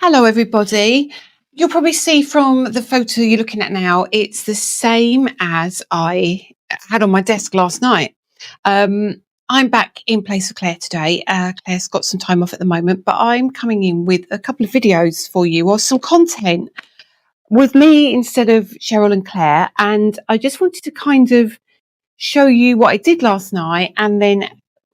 Hello, everybody. You'll probably see from the photo you're looking at now, it's the same as I had on my desk last night. I'm back in place of Claire today. Claire's got some time off at the moment, but I'm coming in with a couple of videos for you or some content with me instead of Cheryl and Claire. And I just wanted to kind of show you what I did last night and then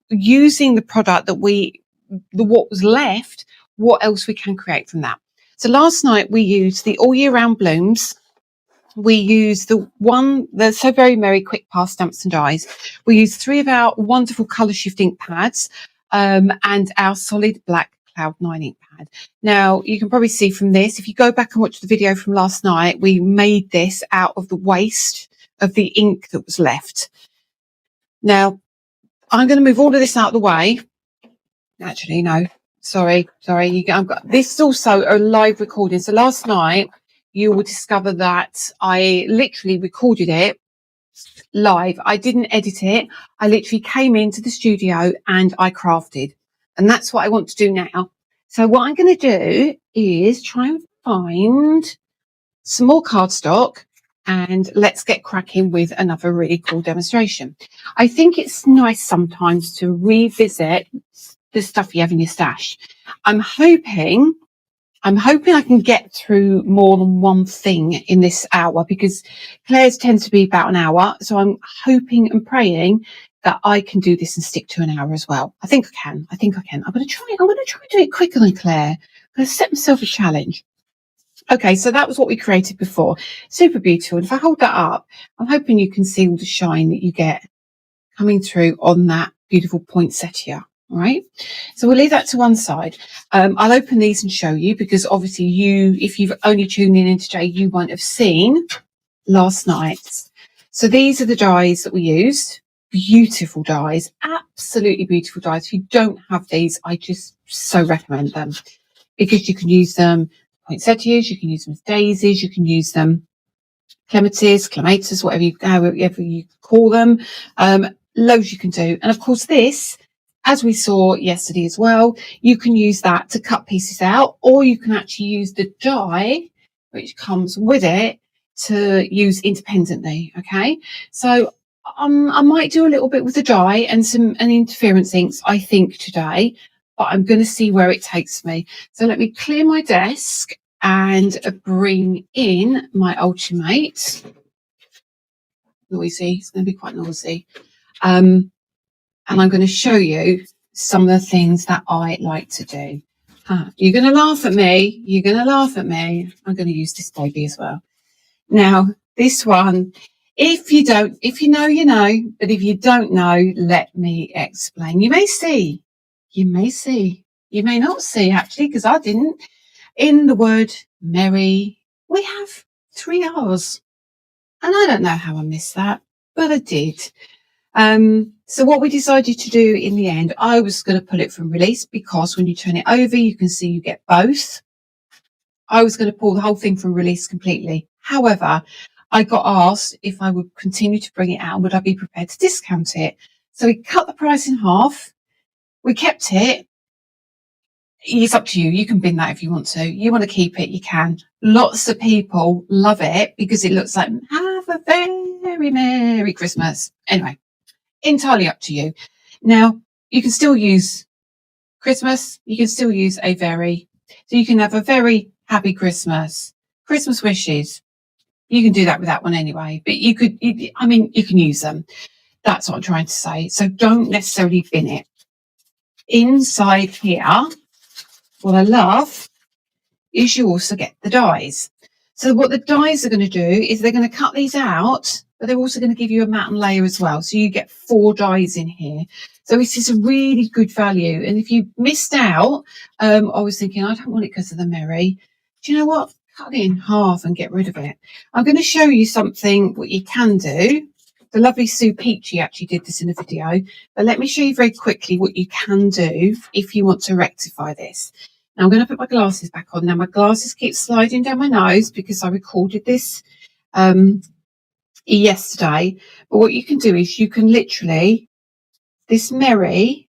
using the product what was left, what else we can create from that. So last night we used the all year round blooms. We used the So Very Merry Quick Pass stamps and dies. We used 3 of our wonderful colour shift ink pads and our solid black Cloud 9 ink pad. Now you can probably see from this, if you go back and watch the video from last night, we made this out of the waste of the ink that was left. Now I'm going to move all of this out of the way. Actually, no, sorry. I've got this is also a live recording. So last night you will discover that I literally recorded it live. I didn't edit it. I literally came into the studio and I crafted. And that's what I want to do now. So what I'm going to do is try and find some more cardstock and let's get cracking with another really cool demonstration. I think it's nice sometimes to revisit the stuff you have in your stash. I'm hoping I can get through more than one thing in this hour because Claire's tends to be about an hour. So I'm hoping and praying that I can do this and stick to an hour as well. I think I can. I'm going to try and do it quicker than Claire. I'm going to set myself a challenge. Okay, so that was what we created before. Super beautiful. And if I hold that up, I'm hoping you can see all the shine that you get coming through on that beautiful poinsettia. All right, so we'll leave that to one side. I'll open these and show you because obviously if you've only tuned in today, you won't have seen last night's. So these are the dies that we used. Beautiful dies, absolutely beautiful dies. If you don't have these, I just so recommend them because you can use them poinsettias, you can use them as daisies, you can use them clematis, however you call them. Loads you can do. And of course this, as we saw yesterday as well, you can use that to cut pieces out, or you can actually use the die, which comes with it, to use independently. Okay. So I might do a little bit with the die and interference inks, I think, today, but I'm going to see where it takes me. So let me clear my desk and bring in my Ultimate. Noisy. It's going to be quite noisy. And I'm going to show you some of the things that I like to do. You're going to laugh at me. I'm going to use this baby as well. Now, this one, if you know, you know, but if you don't know, let me explain. You may not see actually, because I didn't. In the word merry, we have 3 R's. And I don't know how I missed that, but I did. So what we decided to do in the end, I was going to pull it from release because when you turn it over, you can see you get both. I was going to pull the whole thing from release completely. However, I got asked if I would continue to bring it out, would I be prepared to discount it? So we cut the price in half. We kept it. It's up to you. You can bin that if you want to. You want to keep it, you can. Lots of people love it because it looks like have a very Merry Christmas. Anyway, entirely up to you. Now, you can still use Christmas. You can still use so you can have a very happy Christmas. Christmas wishes. You can do that with that one anyway, but you can use them. That's what I'm trying to say. So don't necessarily bin it. Inside here, what I love is you also get the dies. So what the dies are going to do is they're going to cut these out, but they're also going to give you a matte and layer as well. So you get 4 dies in here. So this is a really good value. And if you missed out, I was thinking, I don't want it because of the merry. Do you know what? Cut it in half and get rid of it. I'm going to show you something what you can do. The lovely Sue Peachy actually did this in a video, but let me show you very quickly what you can do if you want to rectify this. Now I'm going to put my glasses back on. Now my glasses keep sliding down my nose because I recorded this yesterday. But what you can do is you can literally, this merry,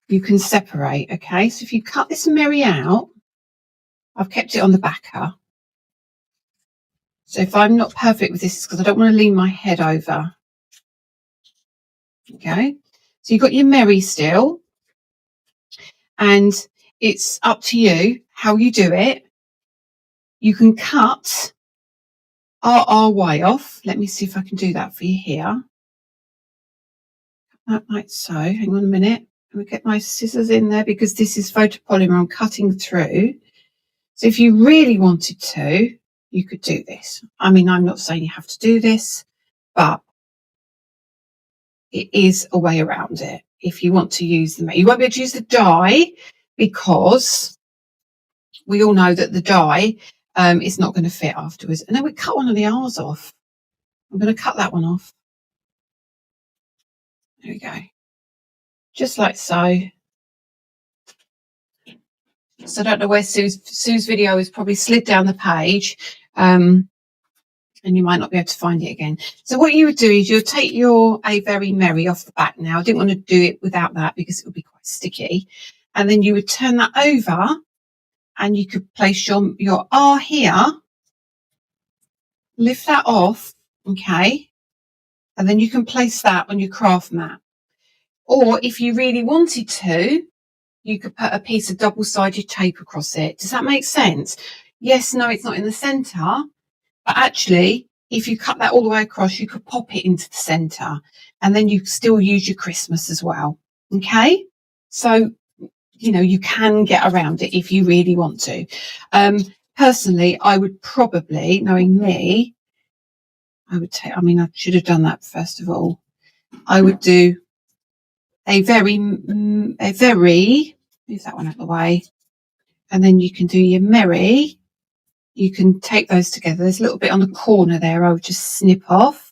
you can separate. Okay, so if you cut this merry out, I've kept it on the backer. So if I'm not perfect with this, it's because I don't want to lean my head over. Okay, so you've got your Merry still, and it's up to you how you do it. You can cut our way off. Let me see if I can do that for you here. Like so. Hang on a minute. I'm going to get my scissors in there because this is photopolymer I'm cutting through. So if you really wanted to, you could do this. I mean, I'm not saying you have to do this, but it is a way around it. If you want to use them, you won't be able to use the die because we all know that the die is not going to fit afterwards. And then we cut one of the R's off. I'm going to cut that one off. There we go. Just like so. So I don't know where Sue's video is probably slid down the page, and you might not be able to find it again. So what you would do is you'll take your A Very Merry off the back now. I didn't want to do it without that because it would be quite sticky. And then you would turn that over and you could place your R here, lift that off, okay? And then you can place that on your craft mat. Or if you really wanted to, you could put a piece of double-sided tape across it. Does that make sense? Yes, no, it's not in the centre. But actually, if you cut that all the way across, you could pop it into the centre. And then you still use your Christmas as well. Okay? So, you know, you can get around it if you really want to. Personally, I would probably, knowing me, I should have done that first of all. I would do a very, move that one out of the way. And then you can do your Merry. You can take those together. There's a little bit on the corner there. I would just snip off.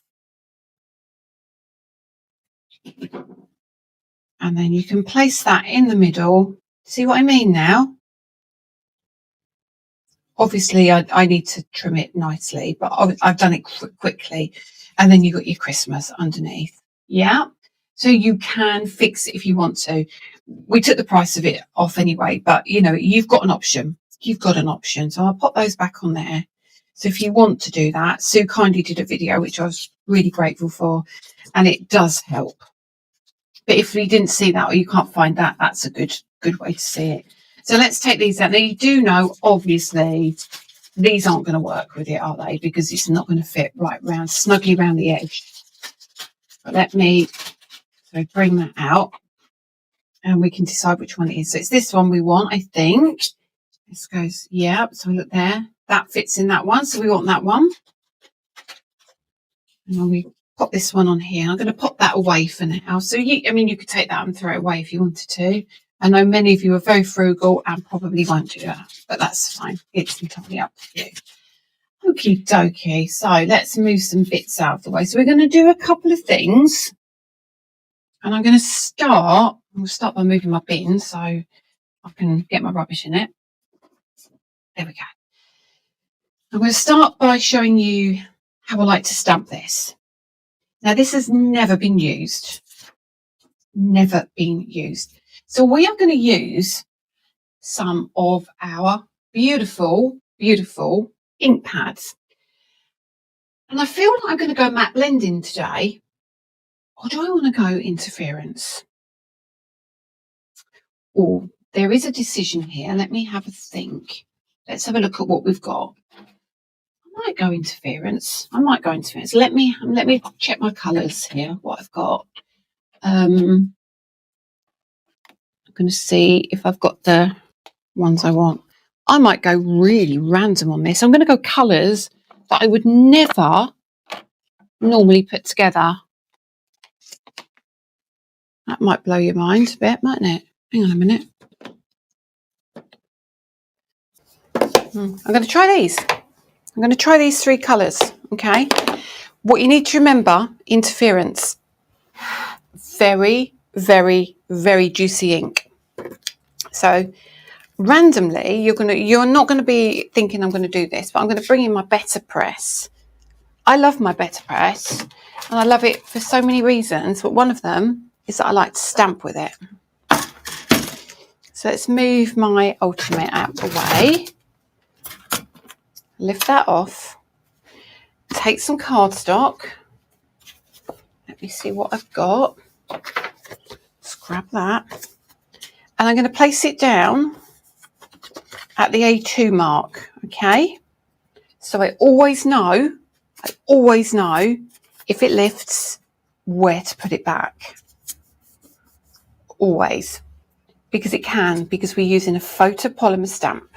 And then you can place that in the middle. See what I mean now? Obviously, I need to trim it nicely, but I've done it quickly. And then you've got your Christmas underneath. Yeah. So you can fix it if you want to. We took the price of it off anyway, but, you know, you've got an option. You've got an option. So I'll pop those back on there. So if you want to do that, Sue kindly did a video, which I was really grateful for, and it does help. But if you didn't see that or you can't find that, that's a good way to see it. So let's take these out. Now, you do know, obviously, these aren't going to work with it, are they? Because it's not going to fit right round, snugly around the edge. But let me bring that out and we can decide which one it is. So it's this one we want, I think. This goes, yeah, so look there. That fits in that one, so we want that one. And then we pop this one on here. I'm going to pop that away for now. So, you could take that and throw it away if you wanted to. I know many of you are very frugal and probably won't do that, but that's fine. It's entirely up to you. Okie dokie. So let's move some bits out of the way. So we're going to do a couple of things. And I'm going to start by moving my bin so I can get my rubbish in it. There we go. I'm going to start by showing you how I like to stamp this. Now, this has never been used. Never been used. So we are going to use some of our beautiful, beautiful ink pads. And I feel like I'm going to go matte blending today. Or do I want to go interference? Oh, there is a decision here. Let me have a think. Let's have a look at what we've got. I might go interference. Let me check my colours here, what I've got. I'm going to see if I've got the ones I want. I might go really random on this. I'm going to go colours that I would never normally put together. That might blow your mind a bit, mightn't it? Hang on a minute. I'm going to try these. I'm going to try these 3 colours, okay? What you need to remember, interference. Very, very, very juicy ink. So randomly, you're not going to be thinking I'm going to do this, but I'm going to bring in my Better Press. I love my Better Press, and I love it for so many reasons, but one of them is that I like to stamp with it. So let's move my Ultimate out of the way. lift that off, take some cardstock. Let me see what I've got. Let's grab that. And I'm going to place it down at the A2 mark, okay? So I always know if it lifts where to put it back. Always. Because it can, because we're using a photopolymer stamp.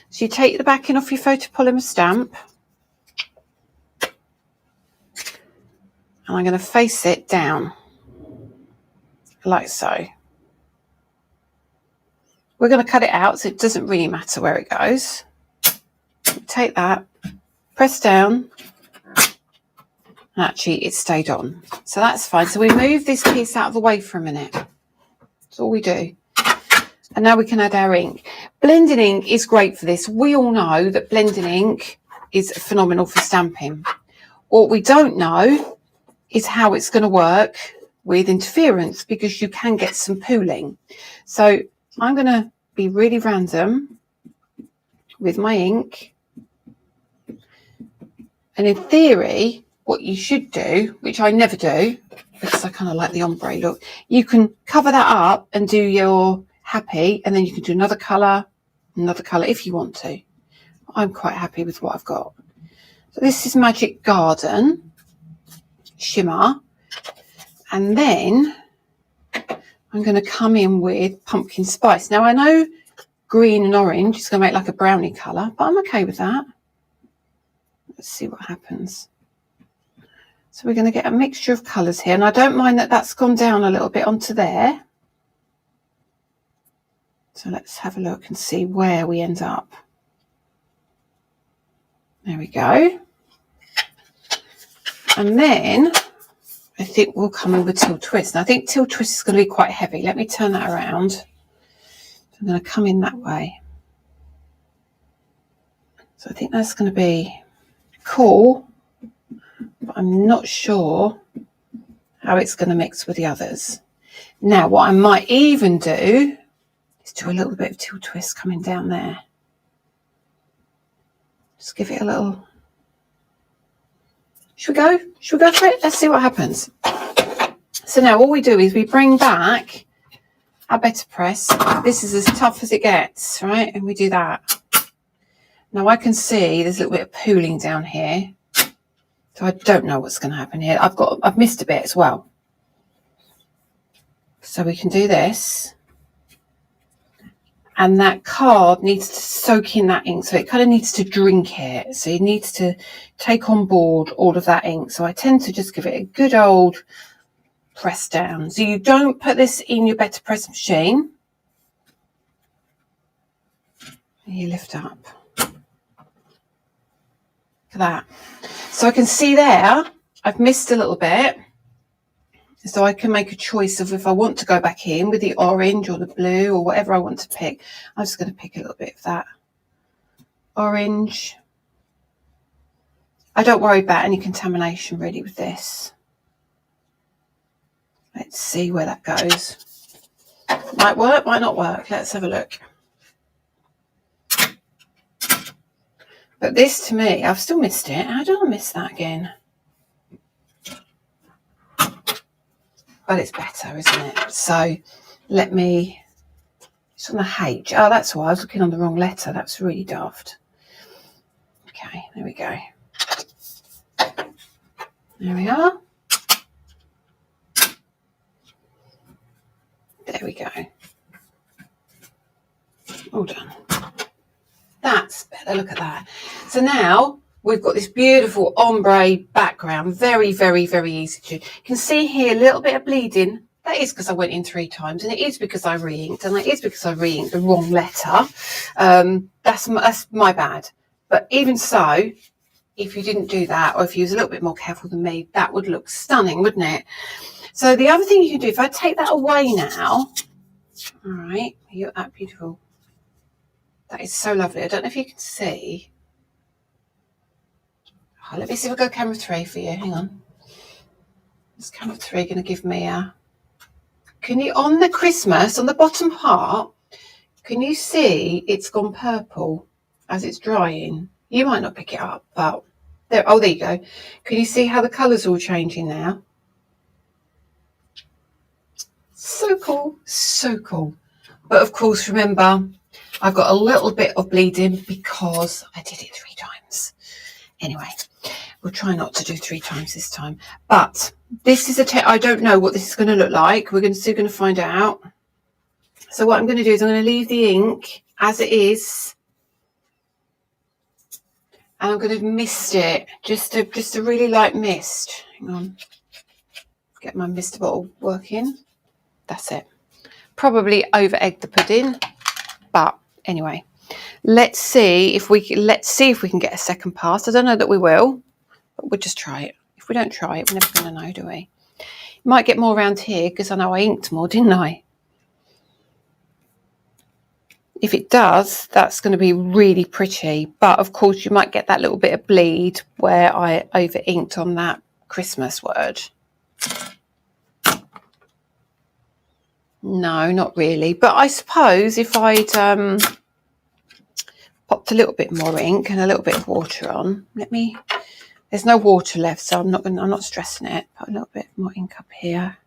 So you take the backing off your photopolymer stamp. And I'm going to face it down. Like so. We're going to cut it out so it doesn't really matter where it goes. Take that, press down, and actually it stayed on. So that's fine. So we move this piece out of the way for a minute. That's all we do. And now we can add our ink. Blending ink is great for this. We all know that blending ink is phenomenal for stamping. What we don't know is how it's going to work with interference, because you can get some pooling. So I'm going to be really random with my ink. And in theory, what you should do, which I never do, because I kind of like the ombre look, you can cover that up and do your happy, and then you can do another colour if you want to. I'm quite happy with what I've got. So this is Magic Garden Shimmer. And then I'm going to come in with Pumpkin Spice. Now, I know green and orange is going to make like a brownie colour, but I'm okay with that. Let's see what happens. So we're going to get a mixture of colours here. And I don't mind that that's gone down a little bit onto there. So let's have a look and see where we end up. There we go. And then I think we'll come in with Till Twist. Now, I think Till Twist is going to be quite heavy. Let me turn that around. So I'm going to come in that way. So I think that's going to be cool, but I'm not sure how it's going to mix with the others. Now, what I might even do is do a little bit of Till Twist coming down there. Just give it a little... Should we go? Should we go for it? Let's see what happens. So now all we do is we bring back our better press. This is as tough as it gets, right? And we do that. Now I can see there's a little bit of pooling down here. So I don't know what's going to happen here. I've missed a bit as well. So we can do this. And that card needs to soak in that ink. So it kind of needs to drink it. So it needs to take on board all of that ink. So I tend to just give it a good old press down. So you don't put this in your better press machine. You lift up. Look at that. So I can see there, I've missed a little bit. So I can make a choice of if I want to go back in with the orange or the blue or whatever I want to pick. I'm just going to pick a little bit of that orange. I don't worry about any contamination really with this. Let's see where that goes. Might work, might not work. Let's have a look. But this to me, I've still missed it. How did I miss that again? But it's better, isn't it? So let me, it's on the H. Oh, that's why I was looking on the wrong letter. That's really daft. Okay, there we go. There we are. There we go. All done. That's better. Look at that. So now we've got this beautiful ombre background. Very, very, very easy to do. You can see here a little bit of bleeding. That is because I went in 3 times, and it is because I re-inked, and it is because I re-inked the wrong letter. That's my bad. But even so, if you didn't do that, or if you was a little bit more careful than me, that would look stunning, wouldn't it? So the other thing you can do, if I take that away now, all right, you're that beautiful. That is so lovely. I don't know if you can see. Oh, let me see if I go camera 3 for you. Hang on. Is camera 3 going to give me a... Can you, on the Christmas, on the bottom part, can you see it's gone purple as it's drying? You might not pick it up, but there. Oh, there you go. Can you see how the colour's all changing now? So cool, so cool. But of course, remember, I've got a little bit of bleeding because I did it 3 times. Anyway, we'll try not to do 3 times this time. But this is I don't know what this is going to look like. We're still going to find out. So what I'm going to do is I'm going to leave the ink as it is. And I'm going to mist it, just a really light mist. Hang on, get my mist bottle working. That's it. Probably over egged the pudding, but anyway, let's see if we can get a second pass. I don't know that we will, but we'll just try it. If we don't try it, we're never going to know, do we? Might get more around here because I know I inked more, didn't I? If it does, that's going to be really pretty. But of course, you might get that little bit of bleed where I over inked on that Christmas word. No, not really. But I suppose if I'd popped a little bit more ink and a little bit of water on, there's no water left, so I'm not stressing it. Put a little bit more ink up here.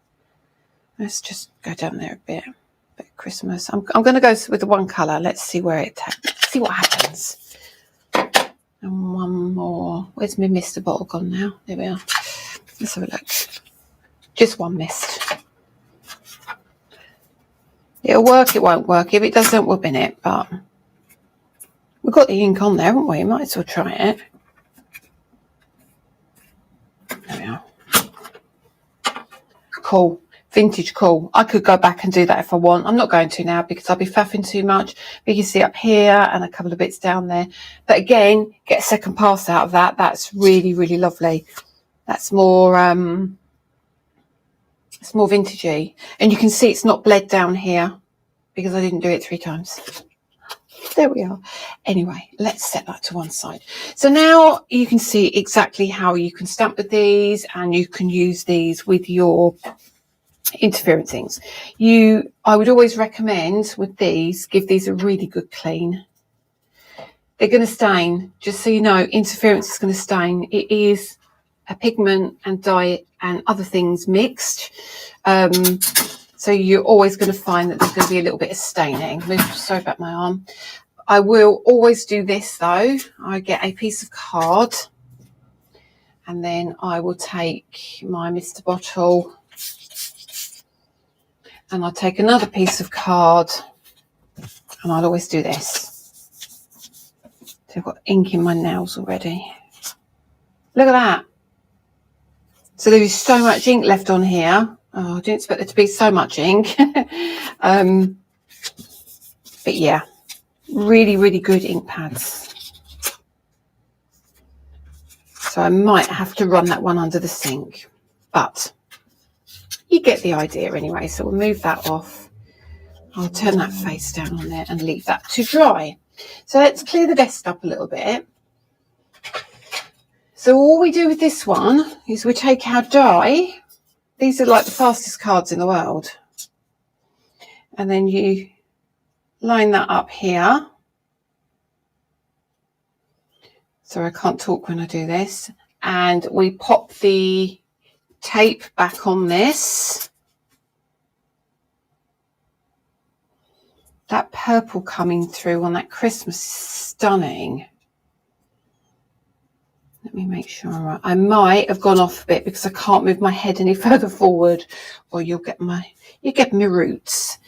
Let's just go down there a bit of Christmas. I'm going to go with the one colour. Let's see where it takes. See what happens. And one more. Where's my mister bottle gone now? There we are. Let's have a look. Just one mist. It'll work, it won't work. If it doesn't, we'll bin it. But we've got the ink on there, haven't we? Might as well try it. There we are. Cool. Vintage cool. I could go back and do that if I want. I'm not going to now because I'll be faffing too much. But you can see up here and a couple of bits down there. But again, get a second pass out of that. That's really, really lovely. That's more it's more vintagey. And you can see it's not bled down here because I didn't do it 3 times. There we are. Anyway, let's set that to one side. So now you can see exactly how you can stamp with these, and you can use these with your interference inks. I would always recommend with these, give these a really good clean. They're going to stain, just so you know. Interference is going to stain. It is a pigment and dye and other things mixed, so you're always going to find that there's going to be a little bit of staining. Sorry about my arm. I will always do this though. I get a piece of card, and then I will take my Mr. bottle, and I'll take another piece of card, and I'll always do this. So I've got ink in my nails already. Look at that. So there is so much ink left on here. Oh, I didn't expect there to be so much ink. But yeah, really, really good ink pads. So I might have to run that one under the sink, but you get the idea anyway. So we'll move that off. I'll turn that face down on there and leave that to dry. So let's clear the desk up a little bit. So all we do with this one is we take our die. These are like the fastest cards in the world. And then you line that up here. Sorry, I can't talk when I do this. And we pop the tape back on this. That purple coming through on that Christmas is stunning. Let me make sure I'm right. I might have gone off a bit because I can't move my head any further forward, or you get my roots.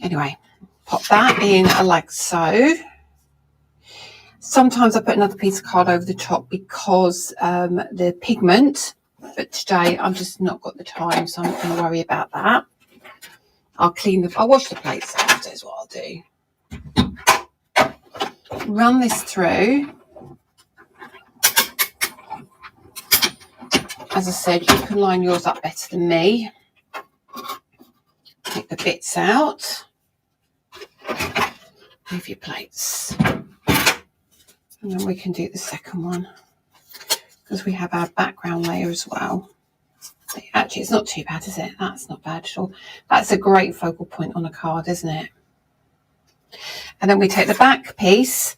Anyway, pop that in like so. Sometimes I put another piece of card over the top because the pigment, but today I've just not got the time, so I'm not going to worry about that. I'll wash the plates after is what I'll do. Run this through. As I said, you can line yours up better than me. Take the bits out. Move your plates. And then we can do the second one, because we have our background layer as well. Actually, it's not too bad, is it? That's not bad at all. That's a great focal point on a card, isn't it? And then we take the back piece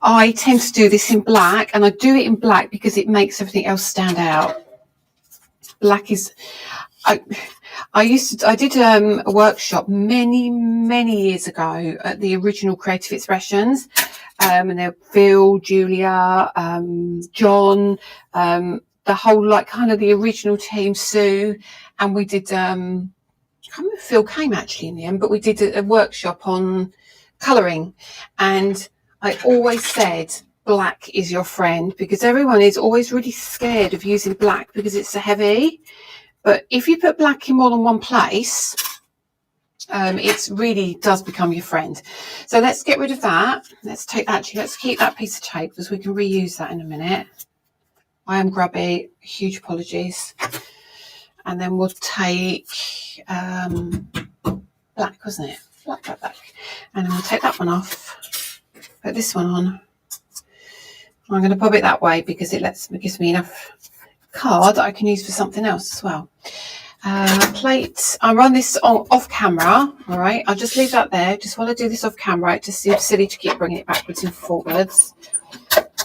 I tend to do this in black, and I do it in black because it makes everything else stand out. Black is, I did a workshop many years ago at the original Creative Expressions, and there Phil, Julia, John, the whole, like, kind of the original team, Sue, and we did, I can't remember if Phil came actually in the end, but we did a workshop on colouring, and I always said black is your friend, because everyone is always really scared of using black because it's so heavy. But if you put black in more than one place, it really does become your friend. So let's get rid of that. Let's keep that piece of tape because we can reuse that in a minute. I am grubby, huge apologies. And then we'll take black, wasn't it? Black. And then we'll take that one off, put this one on. I'm going to pop it that way because it gives me enough card that I can use for something else as well. Plate, I run this off camera, all right? I'll just leave that there. Just want to do this off camera. It just seems silly to keep bringing it backwards and forwards.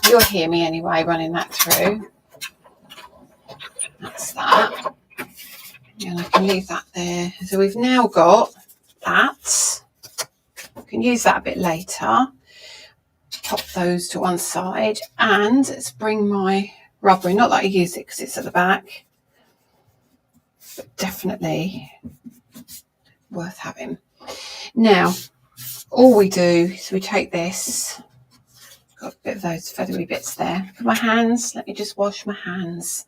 You'll hear me anyway running that through. That's that. And I can leave that there. So we've now got that. I can use that a bit later. Pop those to one side, and let's bring my rubber in. Not that I use it because it's at the back, but definitely worth having. Now, all we do is we take this, got a bit of those feathery bits there. For my hands, let me just wash my hands.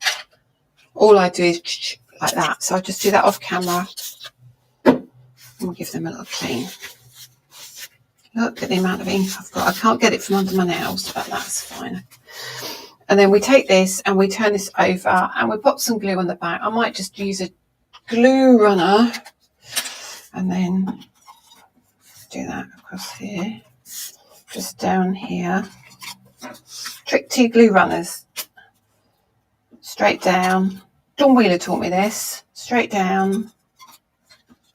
All I do is like that. So I'll just do that off camera and we'll give them a little clean. Look at the amount of ink I've got. I can't get it from under my nails, but that's fine. And then we take this and we turn this over and we pop some glue on the back. I might just use a glue runner and then do that across here, just down here. Trick 2 glue runners. Straight down. John Wheeler taught me this. Straight down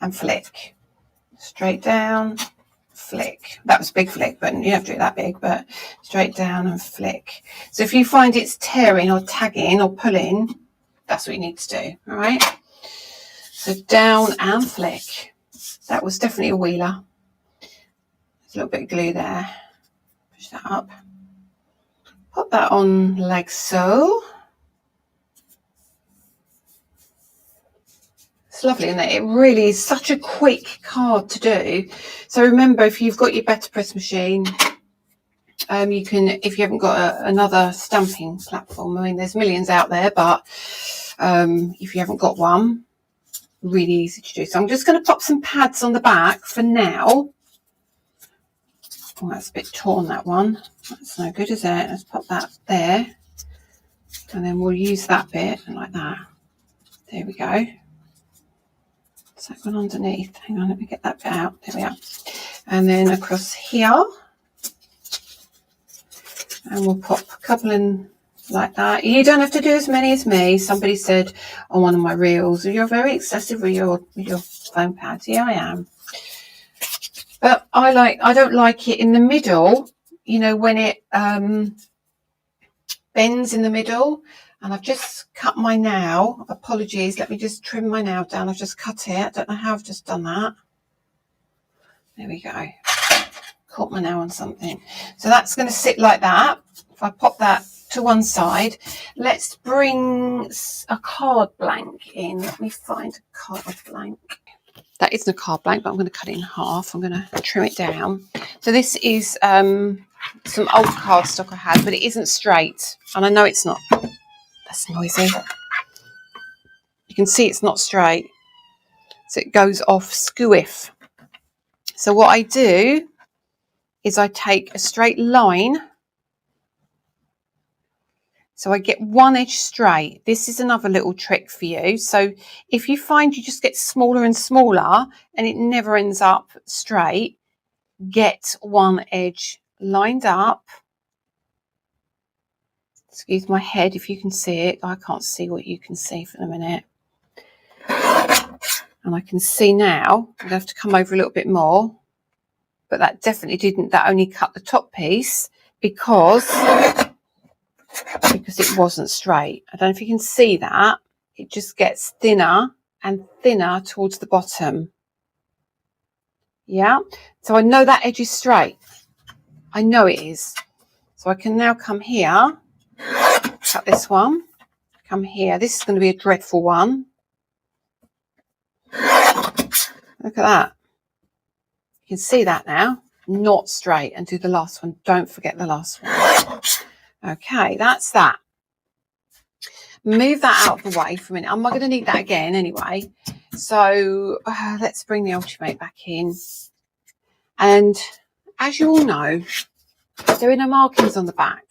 and flick. Straight down, flick. That was a big flick, but you don't have to do it that big, but straight down and flick. So if you find it's tearing or tagging or pulling, that's what you need to do, all right? So down and flick. That was definitely a Wheeler. There's a little bit of glue there. Push that up. Pop that on like so. It's lovely, isn't it? It really is such a quick card to do. So remember, if you've got your Better Press machine, you can, if you haven't got another stamping platform, I mean, there's millions out there, but if you haven't got one, really easy to do. So I'm just going to pop some pads on the back for now. Oh, that's a bit torn, that one. That's no good, is it? Let's pop that there. And then we'll use that bit like that. There we go. Is that one underneath? Hang on, let me get that bit out. There we are. And then across here. And we'll pop a couple in like that. You don't have to do as many as me. Somebody said on one of my reels, you're very excessive with your foam pads. Yeah, I am. But I don't like it in the middle, you know, when it bends in the middle. And I've just cut my nail. Apologies, let me just trim my nail down. I've just cut it. I don't know how I've just done that. There we go. Caught my nail on something. So that's going to sit like that. If I pop that to one side, let's bring a card blank in. Let me find a card blank. That isn't a card blank, but I'm going to cut it in half. I'm going to trim it down. So this is some old cardstock I had, but it isn't straight. And I know it's not. That's noisy. You can see it's not straight. So it goes off squiff. So what I do is I take a straight line. So I get one edge straight. This is another little trick for you. So if you find you just get smaller and smaller and it never ends up straight, get one edge lined up. Excuse my head if you can see it. I can't see what you can see for a minute. And I can see now. I'm going to have to come over a little bit more. But that definitely didn't. That only cut the top piece because it wasn't straight. I don't know if you can see that. It just gets thinner and thinner towards the bottom. Yeah, so I know that edge is straight. I know it is. So I can now come here, cut this one, come here. This is going to be a dreadful one. Look at that. You can see that now. Not straight. And do the last one. Don't forget the last one. Okay, that's that. Move that out of the way for a minute. I'm not going to need that again anyway. So let's bring the Ultimate back in. And as you all know, there are no markings on the back.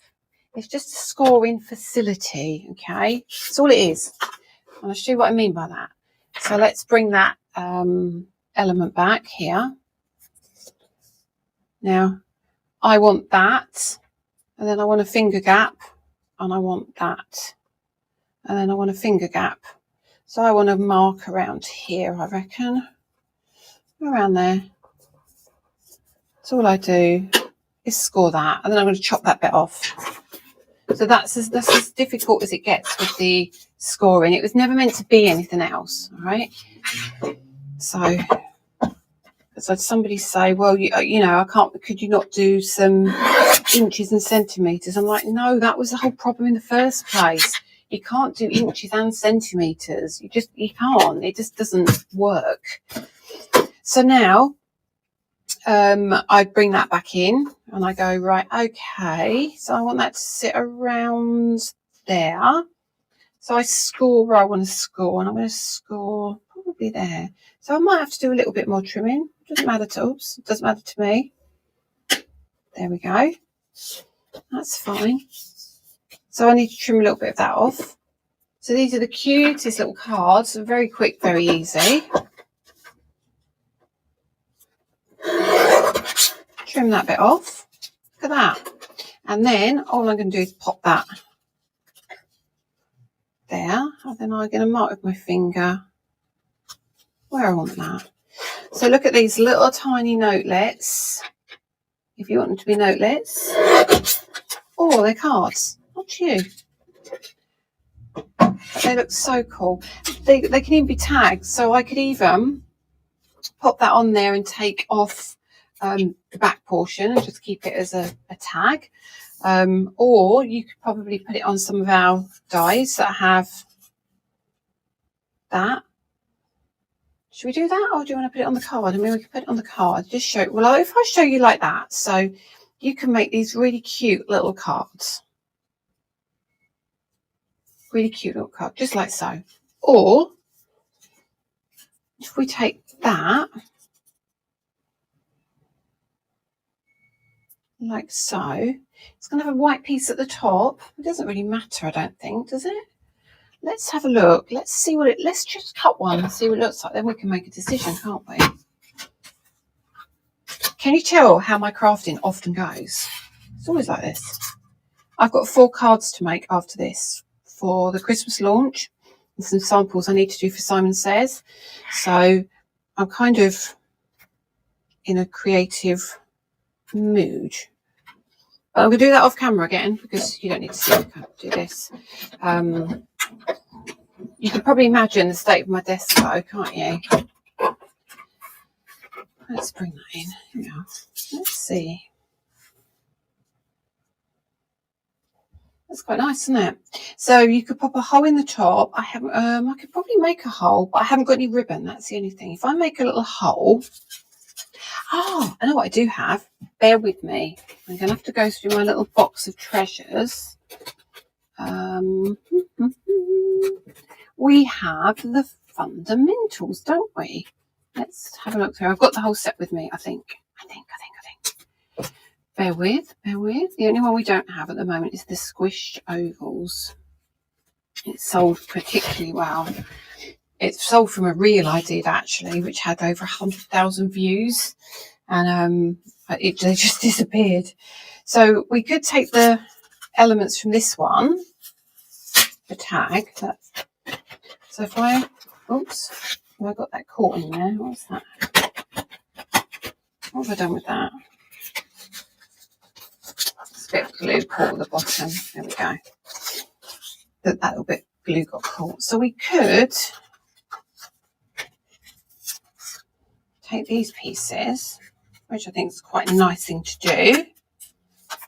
It's just a scoring facility, okay? That's all it is. And I'll show you what I mean by that. So let's bring that element back here. Now, I want that. And then I want a finger gap. And I want that. And then I want a finger gap. So I want to mark around here, I reckon. Around there. So all I do is score that. And then I'm going to chop that bit off. So that's as difficult as it gets with the scoring. It was never meant to be anything else, all right? So somebody say, well, you know, I can't, could you not do some inches and centimetres? I'm like, no, that was the whole problem in the first place. You can't do inches and centimetres. You can't. It just doesn't work. So now I bring that back in and I go, right, okay. So I want that to sit around there. So I score where I want to score, and I'm going to score probably there. So I might have to do a little bit more trimming. Doesn't matter to, oops, it doesn't matter to me. There we go. That's fine. So I need to trim a little bit of that off. So these are the cutest little cards. Very quick, very easy. Trim that bit off. Look at that. And then all I'm going to do is pop that there. And then I'm going to mark with my finger where I want that. So look at these little tiny notelets. If you want them to be notelets. Oh, they're cards. Not you. But they look so cool. They can even be tags. So I could even pop that on there and take off the back portion and just keep it as a tag. Or you could probably put it on some of our dies that have that. Should we do that, or do you want to put it on the card? I mean, we can put it on the card. Just show. Well, if I show you like that, so you can make these really cute little cards. Really cute little card, just like so. Or if we take that, like so, it's going to have a white piece at the top. It doesn't really matter, I don't think, does it? Let's have a look. Let's see what let's just cut one and see what it looks like. Then we can make a decision, can't we? Can you tell how my crafting often goes? It's always like this. I've got 4 cards to make after this for the Christmas launch and some samples I need to do for Simon Says. So I'm kind of in a creative mood. But I'm going to do that off camera again because you don't need to see me do this. You can probably imagine the state of my desk though, can't you? Let's bring that in. Here we are. Let's see. That's quite nice, isn't it? So you could pop a hole in the top. I haven't. I could probably make a hole, but I haven't got any ribbon. That's the only thing. If I make a little hole. Oh, I know what I do have. Bear with me. I'm going to have to go through my little box of treasures. We have the fundamentals, don't we? Let's have a look through. I've got the whole set with me, I think. Bear with. The only one we don't have at the moment is the squished ovals. It's sold particularly well. It's sold from a reel I did actually, which had over 100,000 views, and they just disappeared. So we could take the elements from this one, the tag. So if I, oops, I got that caught in there. What's that? What have I done with that? bit of glue caught at the bottom. There we go. That little bit of glue got caught. So we could take these pieces, which I think is quite a nice thing to do.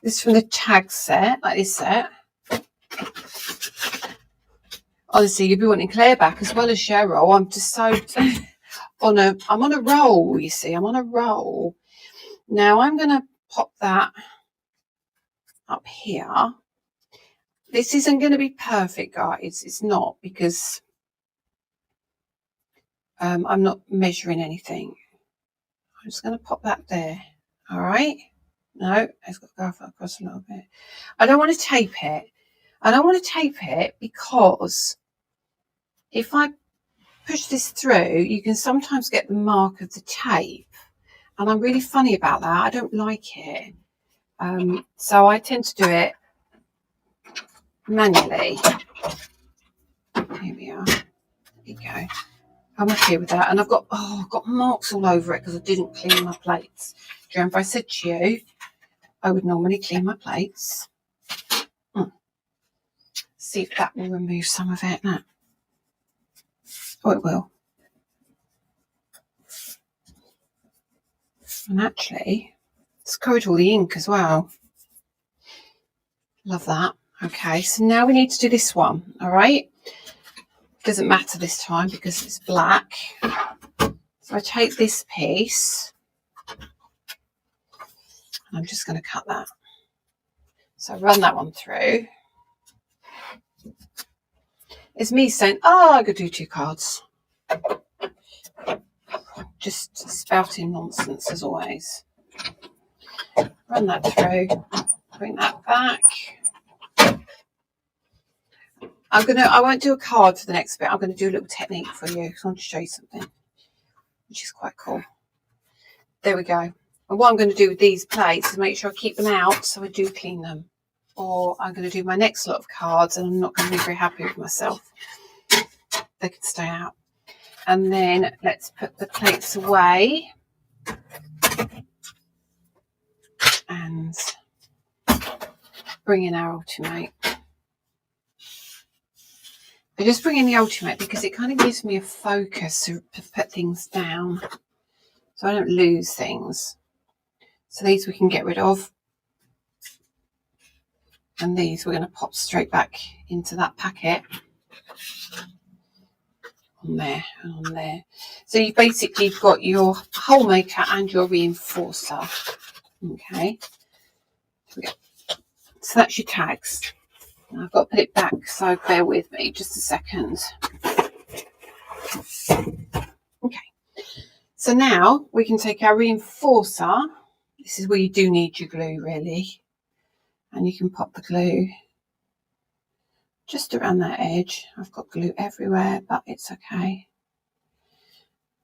This is from the tag set, like this set. Honestly, you'll be wanting Claire back as well as Cheryl. I'm just so I'm on a roll, you see. I'm on a roll. Now I'm going to pop that up here. This isn't going to be perfect, guys. It's not, because I'm not measuring anything. I'm just going to pop that there. All right. No, it's got to go across a little bit. I don't want to tape it. I don't want to tape it because if I push this through, you can sometimes get the mark of the tape. And I'm really funny about that. I don't like it. So I tend to do it manually. Here we are. There you go. I'm okay with that. And I've got marks all over it because I didn't clean my plates. Do you remember I said to you I would normally clean my plates? See if that will remove some of it now. Oh, it will. And actually, it's covered all the ink as well. Love that. Okay, so now we need to do this one. All right. Doesn't matter this time because it's black. So I take this piece. And I'm just going to cut that. So I run that one through. It's me saying, oh, I could do 2 cards. Just spouting nonsense as always. Run that through. Bring that back. I won't do a card for the next bit. I'm going to do a little technique for you because I want to show you something, which is quite cool. There we go. And what I'm going to do with these plates is make sure I keep them out so I do clean them. Or I'm going to do my next lot of cards and I'm not going to be very happy with myself. They can stay out. And then let's put the plates away. And bring in our ultimate. I just bring in the ultimate because it kind of gives me a focus to put things down so I don't lose things. So these we can get rid of. And these we're going to pop straight back into that packet. On there and on there. So you've basically got your hole maker and your reinforcer. Okay. So that's your tags. I've got to put it back, so bear with me just a second. Okay, so now we can take our reinforcer. This is where you do need your glue, really. And you can pop the glue just around that edge. I've got glue everywhere, but it's okay.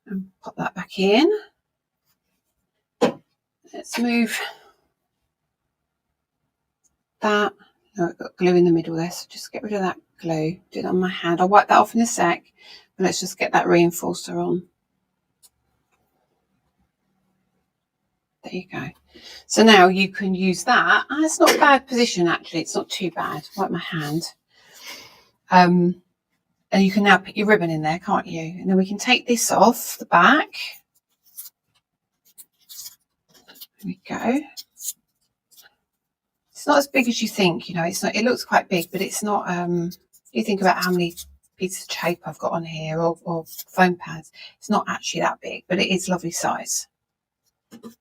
And pop that back in. Let's move that. No, I've got glue in the middle there, so just get rid of that glue. Do it on my hand. I'll wipe that off in a sec, but let's just get that reinforcer on. There you go. So now you can use that. And it's not a bad position, actually. It's not too bad. Wipe my hand. And you can now put your ribbon in there, can't you? And then we can take this off the back. There we go. It's not as big as you think, you know, it's not, it looks quite big, but it's not, you think about how many pieces of tape I've got on here or foam pads. It's not actually that big, but it is lovely size. And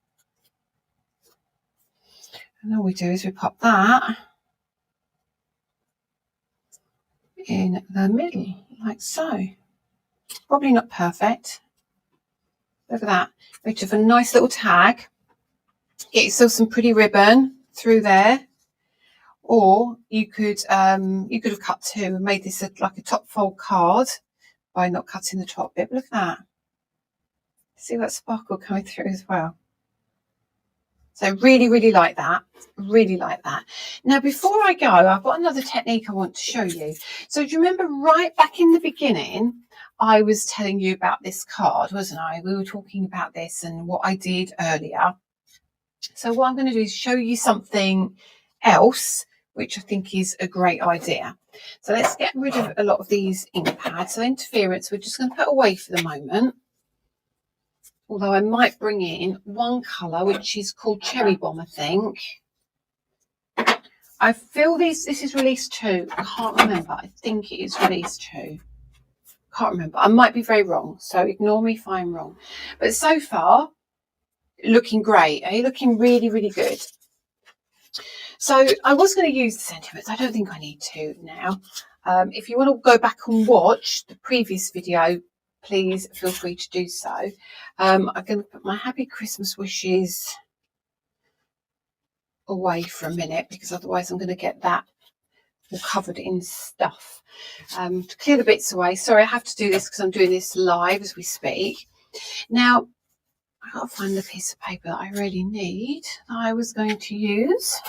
all we do is we pop that in the middle, like so. Probably not perfect. Look at that. We took a nice little tag. Get yourself some pretty ribbon through there. Or you could have cut 2 and made this like a top fold card by not cutting the top bit. But look at that. See that sparkle coming through as well. So really, really like that. Really like that. Now, before I go, I've got another technique I want to show you. So do you remember right back in the beginning, I was telling you about this card, wasn't I? We were talking about this and what I did earlier. So what I'm going to do is show you something else, which I think is a great idea. So let's get rid of a lot of these ink pads. So interference, we're just going to put away for the moment. Although I might bring in one colour, which is called Cherry Bomb, I think. I feel this is release 2. I can't remember. I think it is release 2. Can't remember. I might be very wrong, so ignore me if I'm wrong. But so far, looking great. Looking really, really good. So I was going to use the sentiments. I don't think I need to now. If you want to go back and watch the previous video, please feel free to do so. I'm going to put my happy Christmas wishes away for a minute, because otherwise I'm going to get that all covered in stuff. To clear the bits away. Sorry, I have to do this because I'm doing this live as we speak. Now, I've got to find the piece of paper that I really need, that I was going to use.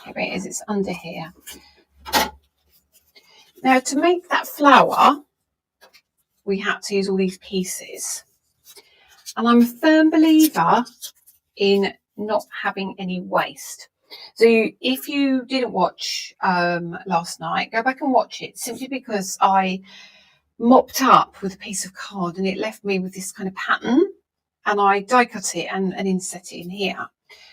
Here it is, it's under here. Now, to make that flower, we had to use all these pieces. And I'm a firm believer in not having any waste. So if you didn't watch last night, go back and watch it, simply because I mopped up with a piece of card and it left me with this kind of pattern, and I die cut it and inset it in here.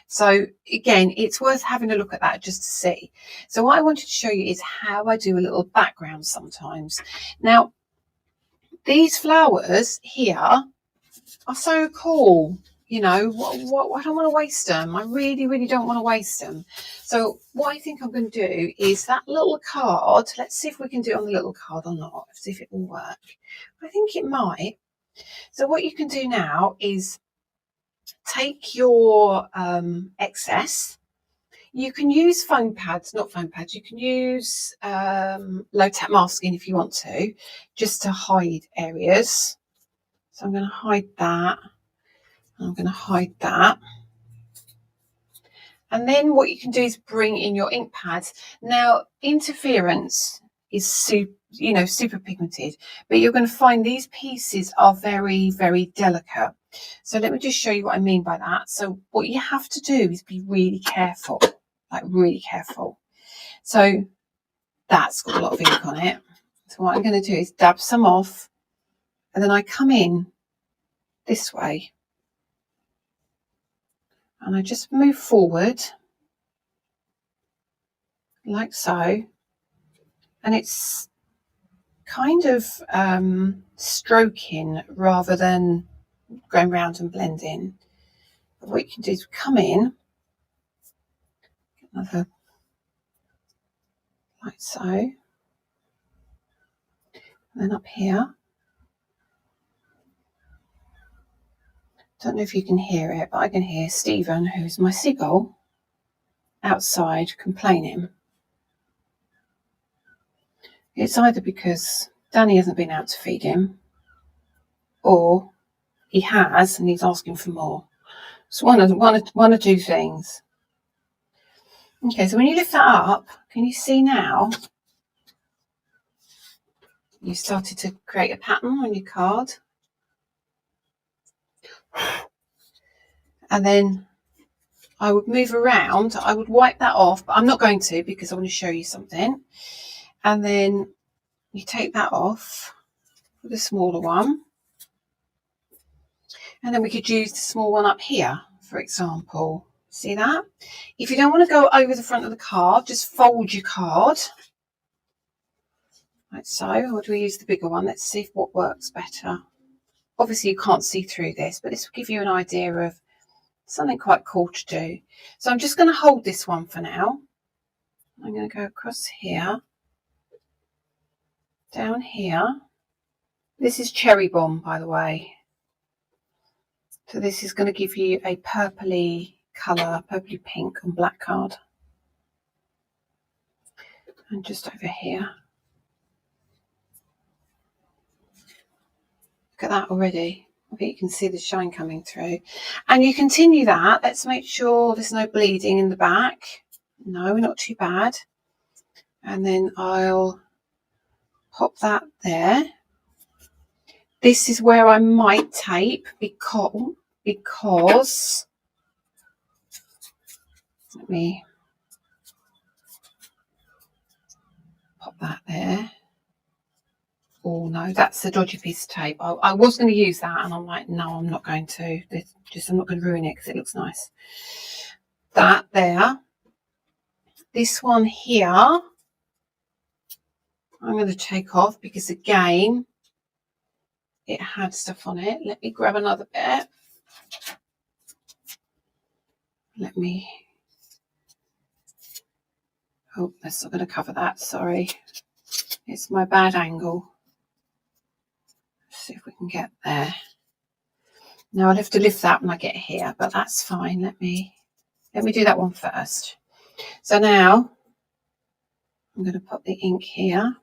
So again, it's worth having a look at that just to see. So what I wanted to show you is how I do a little background sometimes. Now, these flowers here are so cool. You know, I don't want to waste them. I really, really don't want to waste them. So what I think I'm going to do is that little card. Let's see if we can do it on the little card or not. See if it will work. I think it might. So what you can do now is take your excess. You can use foam pads, not foam pads. You can use low tech masking if you want to, just to hide areas. So I'm going to hide that. I'm going to hide that. And then what you can do is bring in your ink pads. Now, interference is super pigmented, but you're going to find these pieces are very, very delicate. So let me just show you what I mean by that. So what you have to do is be really careful, like really careful. So that's got a lot of ink on it. So what I'm going to do is dab some off, and then I come in this way. And I just move forward like so, and it's kind of stroking rather than going round and blending. But what you can do is come in, another like so, and then up here. Don't know if you can hear it, but I can hear Stephen, who's my seagull, outside complaining. It's either because Danny hasn't been out to feed him, or he has and he's asking for more. It's one of two things. Okay, so when you lift that up, can you see now? You started to create a pattern on your card. And then I would move around. I would wipe that off, but I'm not going to, because I want to show you something. And then you take that off with the smaller one. And then we could use the small one up here, for example. See that? If you don't want to go over the front of the card, just fold your card. Like so. Or do we use the bigger one? Let's see what works better. Obviously, you can't see through this, but this will give you an idea of something quite cool to do. So I'm just going to hold this one for now. I'm going to go across here, down here. This is Cherry Bomb, by the way. So this is going to give you a purpley colour, purpley pink on black card. And just over here. Look at that already. I think you can see the shine coming through. And you continue that. Let's make sure there's no bleeding in the back. No, not too bad. And then I'll pop that there. This is where I might tape because let me Oh no, that's a dodgy piece of tape. I was going to use that, and I'm like, no, I'm not going to. I'm not going to ruin it because it looks nice. That there. This one here, I'm going to take off because again, it had stuff on it. Let me grab another bit. Oh, that's not going to cover that. Sorry. It's my bad angle. Let's see if we can get there. Now I'll have to lift that when I get here, but that's fine. Let me do that one first. So now I'm going to put the ink here.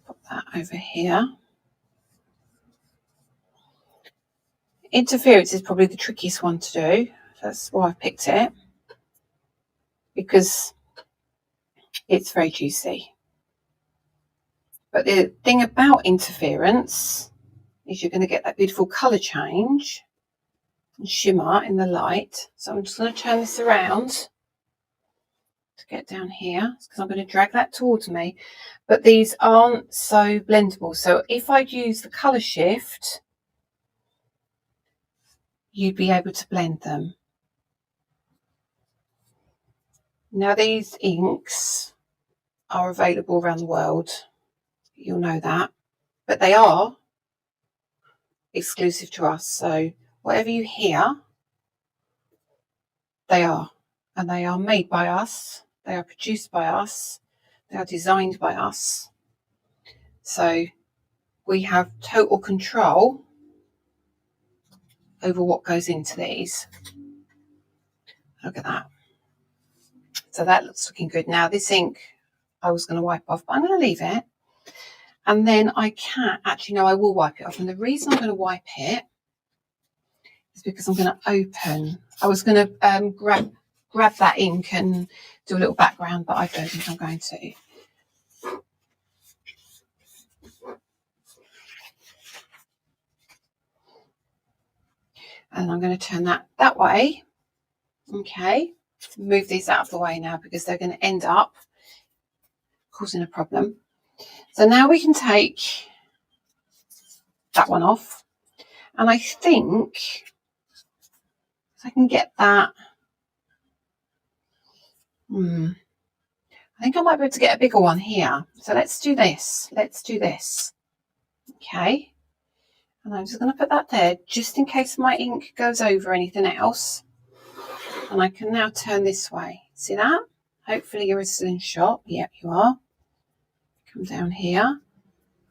Put that over here. Interference is probably the trickiest one to do. That's why I picked it, because it's very juicy. But the thing about interference is you're going to get that beautiful colour change and shimmer in the light. So I'm just going to turn this around to get down here, because I'm going to drag that towards me. But these aren't so blendable. So if I'd use the colour shift, you'd be able to blend them. Now these inks are available around the world. You'll know that. But they are exclusive to us. So whatever you hear, they are. And they are made by us. They are produced by us. They are designed by us. So we have total control over what goes into these. Look at that. So that looks looking good. Now this ink I was going to wipe off, but I'm going to leave it. And then I can, actually no, I will wipe it off. And the reason I'm going to wipe it is because I'm going to open. I was going to grab that ink and do a little background, but I don't think I'm going to. And I'm going to turn that way. Okay, move these out of the way now because they're going to end up causing a problem. So now we can take that one off. And I think if I can get that, I think I might be able to get a bigger one here. So let's do this. Okay. And I'm just going to put that there just in case my ink goes over anything else. And I can now turn this way. See that? Hopefully you're still in shot. Yep, you are. Come down here.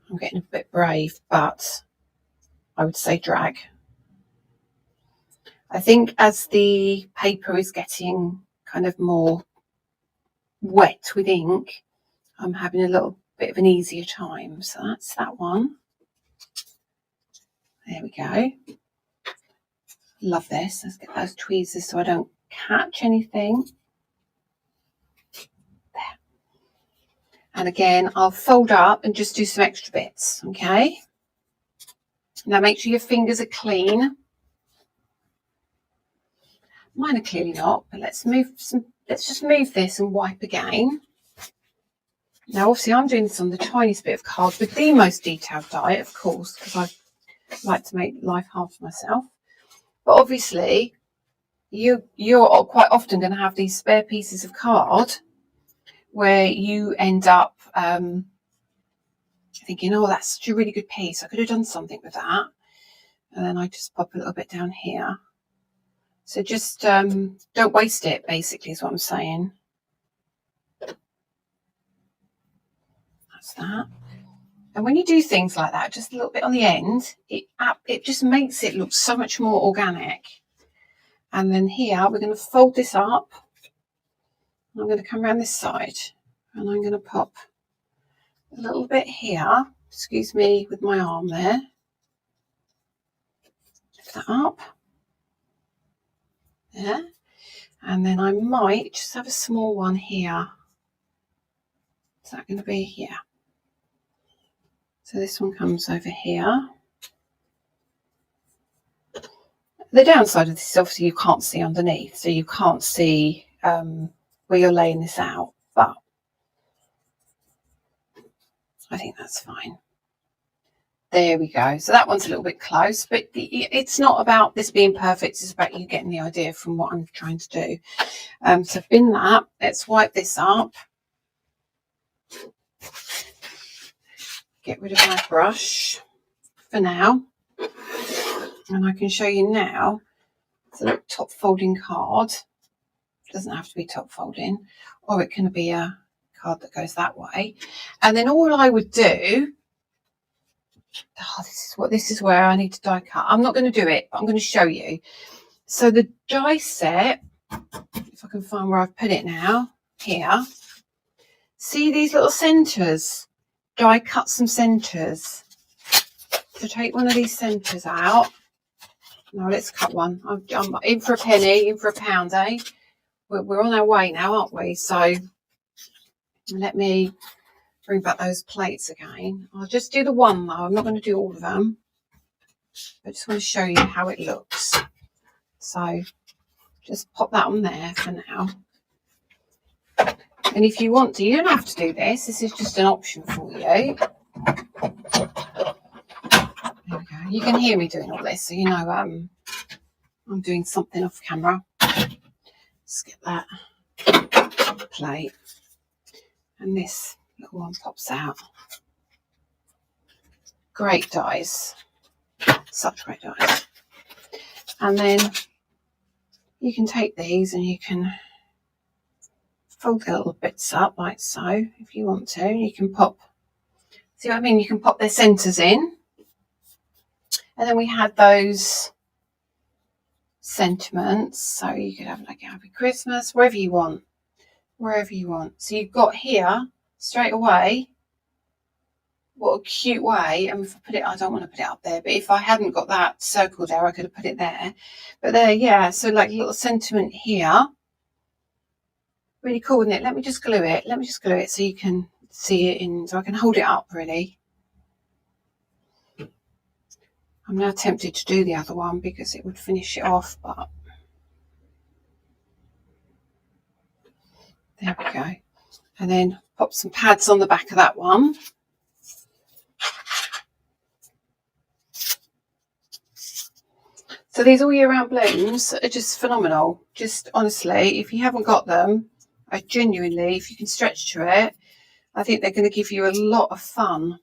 I'm getting a bit brave, but I would say drag. I think as the paper is getting kind of more wet with ink, I'm having a little bit of an easier time. So that's that one. There we go. Love this. Let's get those tweezers so I don't catch anything. There. And again, I'll fold up and just do some extra bits, okay? Now make sure your fingers are clean. Mine are clearly not, but let's just move this and wipe again. Now obviously I'm doing this on the tiniest bit of card with the most detailed die, of course, because I like to make life hard for myself. But obviously you're quite often going to have these spare pieces of card where you end up thinking, oh, that's such a really good piece. I could have done something with that. And then I just pop a little bit down here. So just don't waste it, basically, is what I'm saying. That's that. And when you do things like that, just a little bit on the end, it just makes it look so much more organic. And then here, we're going to fold this up. I'm going to come around this side. And I'm going to pop a little bit here. Excuse me, with my arm there. Lift that up. There. And then I might just have a small one here. Is that going to be here? So this one comes over here. The downside of this is obviously you can't see underneath, so you can't see where you're laying this out. But I think that's fine. There we go. So that one's a little bit close, but it's not about this being perfect. It's about you getting the idea from what I'm trying to do. So bin that. Let's wipe this up. Get rid of my brush for now. And I can show you now. It's a little top folding card. It doesn't have to be top folding, or it can be a card that goes that way. And then all I would do, this is where I need to die cut. I'm not going to do it, but I'm going to show you. So the die set, if I can find where I've put it now, here. See these little centres? Die cut some centres. So take one of these centres out. Now let's cut one. I'm in for a penny, in for a pound, eh? We're on our way now, aren't we? So let me bring back those plates again. I'll just do the one though. I'm not going to do all of them. I just want to show you how it looks. So just pop that on there for now. And if you want to, you don't have to do this. This is just an option for you. There we go. You can hear me doing all this, so you know I'm doing something off camera. Let's get that plate. And this little one pops out. Great dies. Such great dies. And then you can take these and you can fold the little bits up like so if you want to. You can pop, see what I mean? You can pop their centres in. And then we had those sentiments. So you could have like a happy Christmas, wherever you want. Wherever you want. So you've got here straight away. What a cute way. And if I put it, I don't want to put it up there, but if I hadn't got that circle there, I could have put it there. But there, yeah. So like a little sentiment here. Really cool, isn't it? Let me just glue it. Let me just glue it so you can see it in, so I can hold it up really. I'm now tempted to do the other one because it would finish it off, but there we go. And then pop some pads on the back of that one. So these all year round blooms are just phenomenal. Just honestly, if you haven't got them, I genuinely, if you can stretch to it, I think they're going to give you a lot of fun.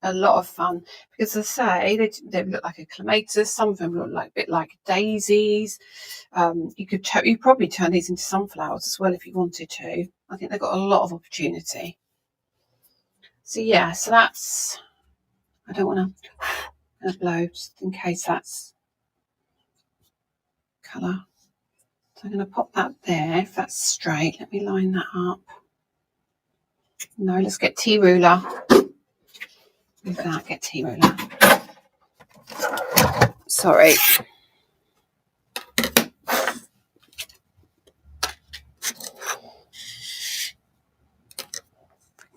A lot of fun. Because as I say, they look like a clematis. Some of them look like a bit like daisies. You probably turn these into sunflowers as well if you wanted to. I think they've got a lot of opportunity. So yeah, so that's, I don't want to blow just in case that's colour. So I'm going to pop that there if that's straight. Let me line that up. No, let's get tea ruler. With that, get tea ruler. Sorry.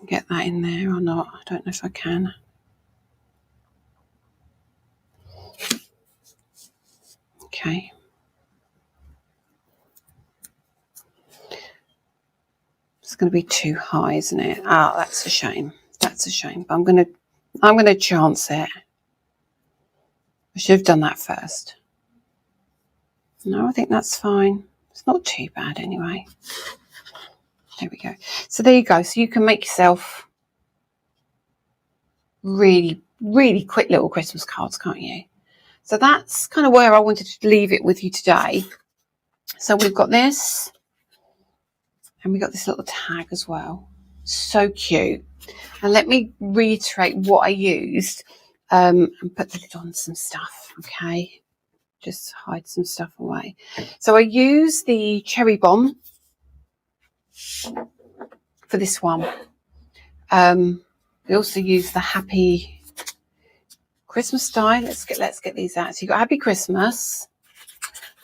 Get that in there or not. I don't know if I can. Okay. It's going to be too high, isn't it? Ah, that's a shame. That's a shame. But I'm going to chance it. I should have done that first. No, I think that's fine. It's not too bad anyway. There we go. So there you go. So you can make yourself really, really quick little Christmas cards, can't you? So that's kind of where I wanted to leave it with you today. So we've got this, and we've got this little tag as well. So cute. And let me reiterate what I used and put the lid on some stuff, okay? Just hide some stuff away. So I used the cherry bomb for this one. We also use the happy Christmas die. Let's get these out. So you've got Happy Christmas,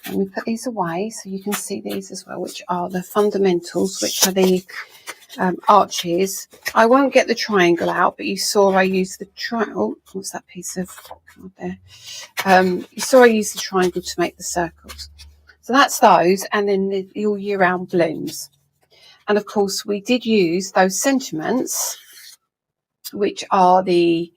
and we put these away so you can see these as well, which are the fundamentals, which are the arches. I won't get the triangle out, but you saw I used the triangle. Oh, what's that piece of card there? You saw I used the triangle to make the circles. So that's those, and then the all year round blooms. And of course, we did use those sentiments which are the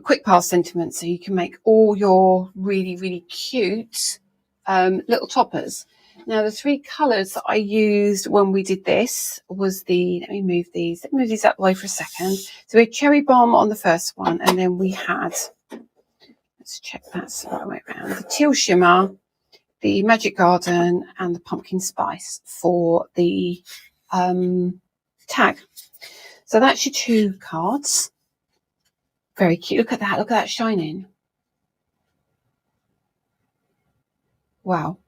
quick pass sentiments, so you can make all your really, really cute little toppers. Now, the three colours that I used when we did this was let me move these out of the way for a second. So we had Cherry Bomb on the first one, and then we had, let's check that's the right way around, the Teal Shimmer, the Magic Garden, and the Pumpkin Spice for the tag. So that's your 2 cards. Very cute. Look at that shining. Wow.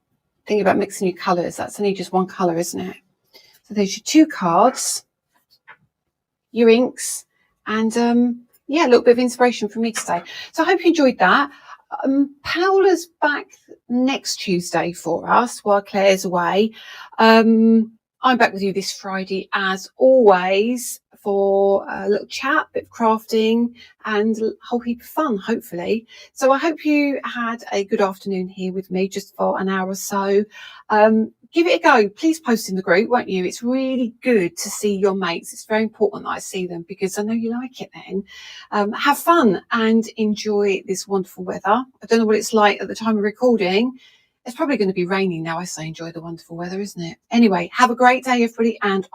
Think about mixing your colours. That's only just one colour, isn't it? So there's your 2 cards, your inks, and yeah, a little bit of inspiration from me today. So I hope you enjoyed that. Paola's back next Tuesday for us while Claire's away. I'm back with you this Friday as always for a little chat, bit of crafting, and a whole heap of fun, hopefully. So I hope you had a good afternoon here with me just for an hour or so. Give it a go. Please post in the group, won't you? It's really good to see your mates. It's very important that I see them because I know you like it then. Have fun and enjoy this wonderful weather. I don't know what it's like at the time of recording. It's probably going to be raining now. I say enjoy the wonderful weather, isn't it? Anyway, have a great day, everybody, and